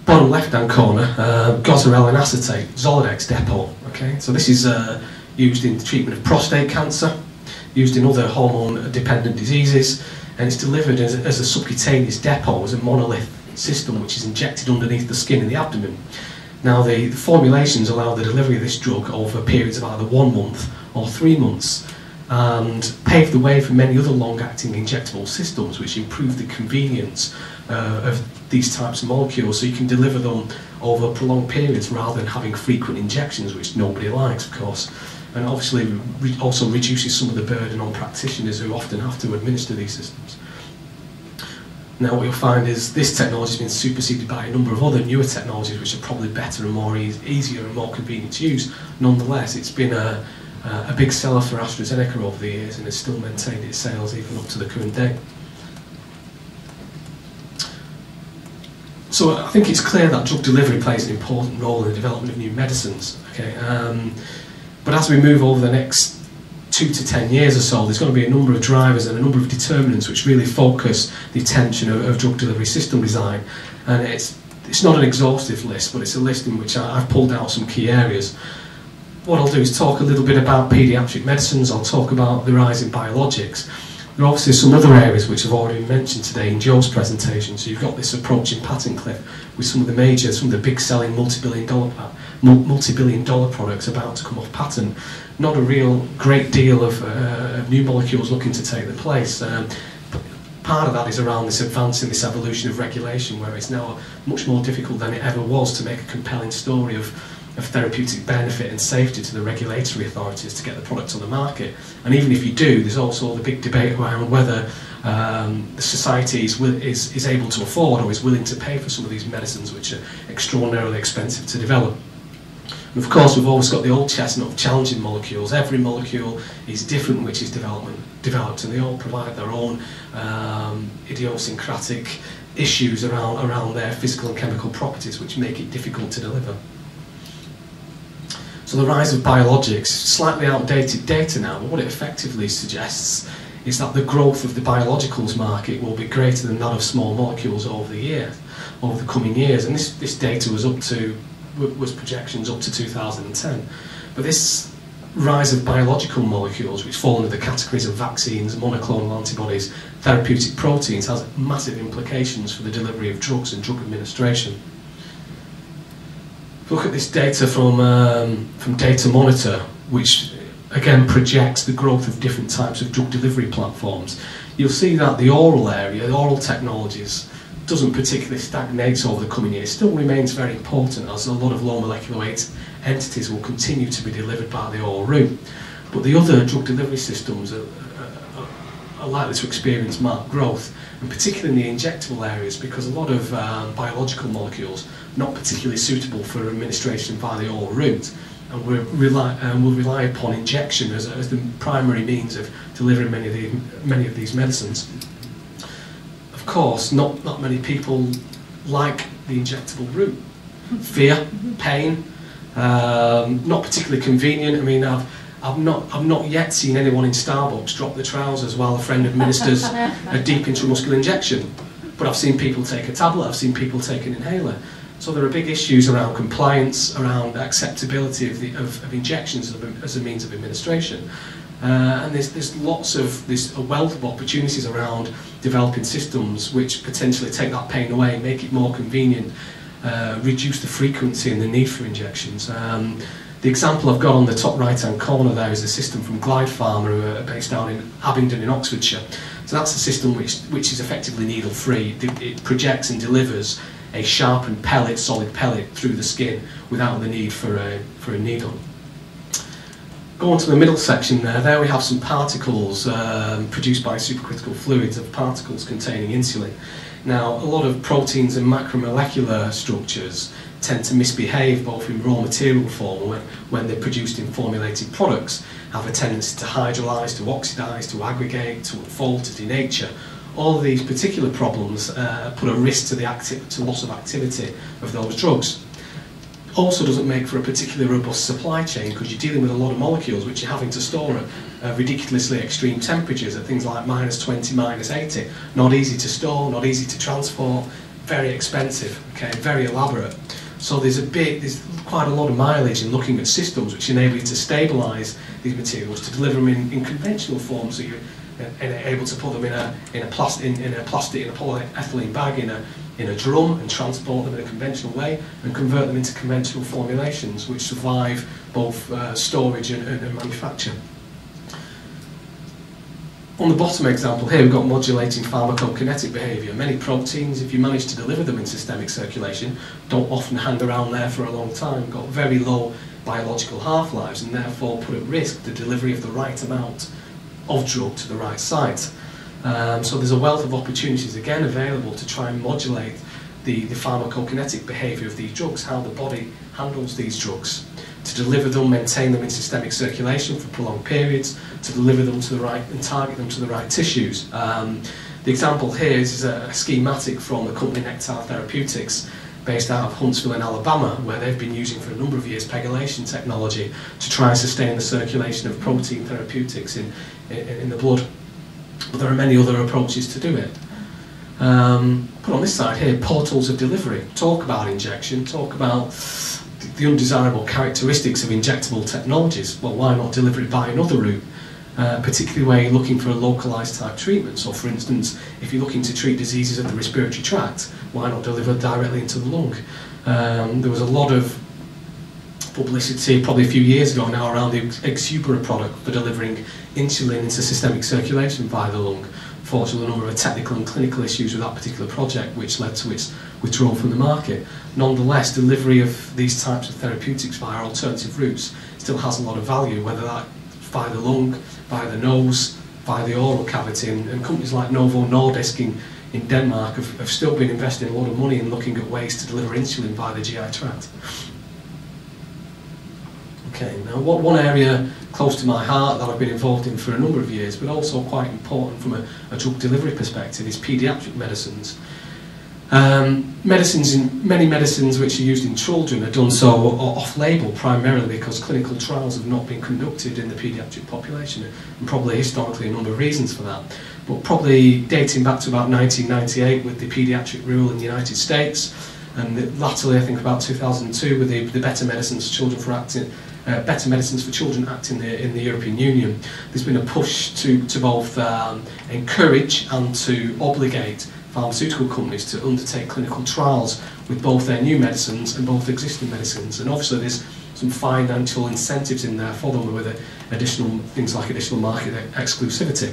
bottom left-hand corner, gozerelin acetate, Zoladex depot. Okay, so this is used in the treatment of prostate cancer, used in other hormone-dependent diseases, and it's delivered as a subcutaneous depot, as a monolith system which is injected underneath the skin in the abdomen. Now the formulations allow the delivery of this drug over periods of either 1 month or 3 months, and paved the way for many other long-acting injectable systems which improve the convenience of these types of molecules, so you can deliver them over prolonged periods rather than having frequent injections, which nobody likes, of course. And obviously also reduces some of the burden on practitioners who often have to administer these systems. Now what you'll find is this technology has been superseded by a number of other newer technologies which are probably better and more easier and more convenient to use. Nonetheless, it's been a big seller for AstraZeneca over the years and has still maintained its sales even up to the current day. So I think it's clear that drug delivery plays an important role in the development of new medicines. Okay? But as we move over the next 2 to 10 years or so, there's going to be a number of drivers and a number of determinants which really focus the attention of drug delivery system design. And it's not an exhaustive list, but it's a list in which I've pulled out some key areas. What I'll do is talk a little bit about paediatric medicines. I'll talk about the rise in biologics. There are obviously some other areas which have already been mentioned today in Joe's presentation. So you've got this approaching patent cliff with some of the big selling multi-billion dollar products about to come off patent. Not a real great deal of new molecules looking to take their place. Part of that is around this advancing, this evolution of regulation, where it's now much more difficult than it ever was to make a compelling story of therapeutic benefit and safety to the regulatory authorities to get the product on the market. And even if you do, there's also the big debate around whether the society is able to afford or is willing to pay for some of these medicines which are extraordinarily expensive to develop. And of course, we've always got the old chestnut of challenging molecules. Every molecule is different which is developed, and they all provide their own idiosyncratic issues around their physical and chemical properties which make it difficult to deliver. So the rise of biologics, slightly outdated data now, but what it effectively suggests is that the growth of the biologicals market will be greater than that of small molecules over the coming years. And this data was projections up to 2010. But this rise of biological molecules, which fall under the categories of vaccines, monoclonal antibodies, therapeutic proteins, has massive implications for the delivery of drugs and drug administration. Look at this data from Data Monitor, which again projects the growth of different types of drug delivery platforms. You'll see that the oral area, the oral technologies, doesn't particularly stagnate over the coming years. It still remains very important, as a lot of low molecular weight entities will continue to be delivered by the oral route. But the other drug delivery systems are likely to experience marked growth, and particularly in the injectable areas, because a lot of biological molecules are not particularly suitable for administration via the oral route, and will rely upon injection as the primary means of delivering many of these medicines. Of course, not many people like the injectable route. Fear, pain, not particularly convenient. I mean, I've not yet seen anyone in Starbucks drop the trousers while a friend administers a deep intramuscular injection. But I've seen people take a tablet, I've seen people take an inhaler. So there are big issues around compliance, around acceptability of injections as a means of administration. And there's a wealth of opportunities around developing systems which potentially take that pain away, make it more convenient, reduce the frequency and the need for injections. The example I've got on the top right-hand corner there is a system from Glide Pharma, who are based down in Abingdon in Oxfordshire. So that's a system which is effectively needle-free. It projects and delivers a sharpened pellet, solid pellet, through the skin without the need for a needle. Go on to the middle section there. There we have some particles produced by supercritical fluids of particles containing insulin. Now, a lot of proteins and macromolecular structures tend to misbehave both in raw material form when they're produced in formulated products, have a tendency to hydrolyse, to oxidise, to aggregate, to unfold, to denature. All of these particular problems put a risk to loss of activity of those drugs. Also doesn't make for a particularly robust supply chain, because you're dealing with a lot of molecules which you're having to store at ridiculously extreme temperatures, at things like -20, -80. Not easy to store, not easy to transport, very expensive, okay, very elaborate. So there's quite a lot of mileage in looking at systems which enable you to stabilise these materials, to deliver them in conventional forms, so you're able to put them in a plastic, in a polyethylene bag, in a drum, and transport them in a conventional way, and convert them into conventional formulations which survive both storage and manufacture. On the bottom example here, we've got modulating pharmacokinetic behaviour. Many proteins, if you manage to deliver them in systemic circulation, don't often hang around there for a long time, got very low biological half-lives, and therefore put at risk the delivery of the right amount of drug to the right site. So there's a wealth of opportunities again available to try and modulate the pharmacokinetic behaviour of these drugs, how the body handles these drugs, to deliver them, maintain them in systemic circulation for prolonged periods, to deliver them to the right and target them to the right tissues. The example here is a schematic from the company Nectar Therapeutics, based out of Huntsville in Alabama, where they've been using for a number of years pegylation technology to try and sustain the circulation of protein therapeutics in the blood. But there are many other approaches to do it. Put on this side here, portals of delivery. Talk about injection, talk about the undesirable characteristics of injectable technologies. Well, why not deliver it by another route? Particularly where you're looking for a localised type treatment. So for instance, if you're looking to treat diseases of the respiratory tract, why not deliver directly into the lung? There was a lot of publicity probably a few years ago now around the Exubera product for delivering insulin into systemic circulation via the lung. Fortunately, a number of technical and clinical issues with that particular project which led to its withdrawal from the market. Nonetheless, delivery of these types of therapeutics via alternative routes still has a lot of value, whether that via the lung, via the nose, via the oral cavity, and companies like Novo Nordisk in Denmark have still been investing a lot of money in looking at ways to deliver insulin via the GI tract. Okay, now one area close to my heart that I've been involved in for a number of years, but also quite important from a drug delivery perspective, is paediatric medicines. Many medicines which are used in children are done so off-label, primarily because clinical trials have not been conducted in the paediatric population, and probably historically a number of reasons for that. But probably dating back to about 1998 with the paediatric rule in the United States, and latterly I think about 2002 with the Better Medicines for Children Act in the European Union. There's been a push to both encourage and to obligate pharmaceutical companies to undertake clinical trials with both their new medicines and both existing medicines, and obviously there's some financial incentives in there for them with additional things like additional market exclusivity.